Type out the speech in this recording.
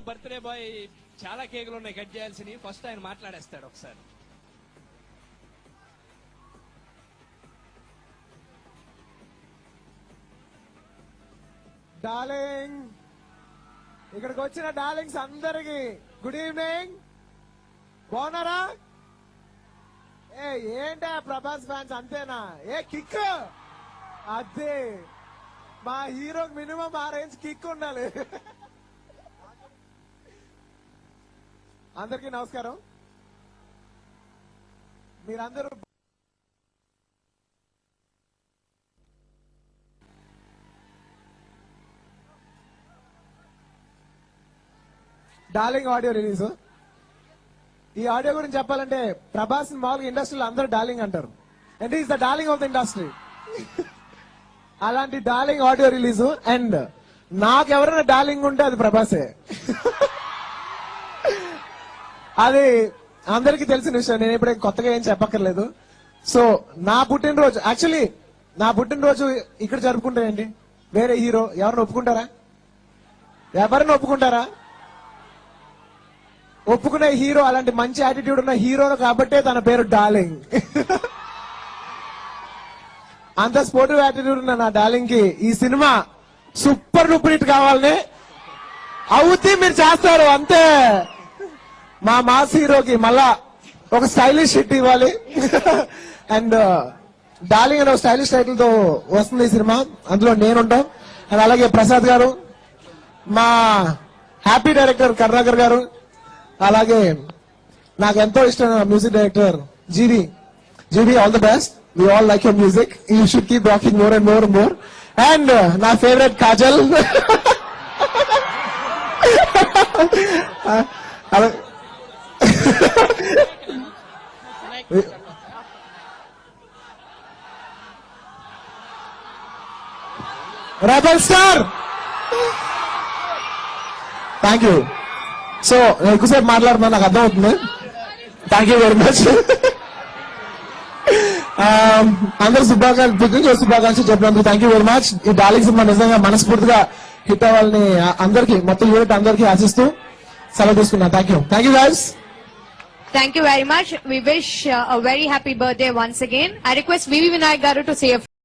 Birthday boy చాలా కేకులు ఉన్నాయి కట్ చేయాల్సినవి. ఫస్ట్ ఆయన మాట్లాడేస్తాడు ఒకసారి. డార్లింగ్, ఇక్కడికి వచ్చిన డార్లింగ్స్ అందరికి గుడ్ ఈవినింగ్. బాగున్నారా? ఏంటా ప్రభాస్ ఫ్యాన్స్ అంతేనా? కిక్ అదే మా హీరోకి మినిమం ఆ రేంజ్ కిక్ ఉండాలి. అందరికీ నమస్కారం. మీరందరూ డార్లింగ్ ఆడియో రిలీజ్. ఈ ఆడియో గురించి చెప్పాలంటే ప్రభాస్ మామూలుగా ఇండస్ట్రీలో అందరూ డార్లింగ్ అంటారు, and is the darling of the industry. అలాంటి డార్లింగ్ ఆడియో రిలీజ్. అండ్ నాకు ఎవరైనా డార్లింగ్ ఉంటే అది ప్రభాసే. అది అందరికీ తెలిసిన విషయం, నేను ఇప్పుడు కొత్తగా ఏం చెప్పక్కర్లేదు. సో నా పుట్టినరోజు, యాక్చువల్లీ నా పుట్టినరోజు ఇక్కడ జరుపుకుంటానండి. వేరే హీరో ఎవరిని ఒప్పుకుంటారా? ఎవరిని ఒప్పుకుంటారా? ఒప్పుకునే హీరో అలాంటి మంచి యాటిట్యూడ్ ఉన్న హీరో కాబట్టే తన పేరు డార్లింగ్. అంత స్పోర్టివ్ యాటిట్యూడ్ ఉన్న నా డార్లింగ్ కి ఈ సినిమా సూపర్ డూపర్ హిట్ కావాలని అవుతే మీరు చేస్తారు అంతే. మా మాస్ హీరోకి మళ్ళా ఒక స్టైలిష్ హిట్ ఇవ్వాలి. అండ్ డార్లింగ్ అనే ఒక స్టైలిష్ టైటిల్ తో వస్తుంది ఈ సినిమా. అందులో నేనుంటాం. అండ్ అలాగే ప్రసాద్ గారు, మా హ్యాపీ డైరెక్టర్ కరుణాకర్ గారు, అలాగే నాకు ఎంతో ఇష్టమైన music director GV. All the best. We all like your music. You should keep rocking more and more and more. And నా favourite Kajal. Rebel star. Thank you. So నేను ఎక్కువసేపు మాట్లాడుతున్నా, నాకు అర్థమవుతుంది. Thank you very much. అందరు శుభాకాంక్షలు చెప్పినందుకు థ్యాంక్ యూ వెరీ మచ్. ఈ డార్లింగ్ సినిమా నిజంగా మనస్ఫూర్తిగా హిట్ అవ్వాలని అందరికి, మొత్తం యూనిట్ అందరికీ ఆశిస్తూ సెలవు తీసుకున్నా. Thank you guys. Thank you very much. We wish a very happy birthday once again. I request VV Vinayak Garu to say a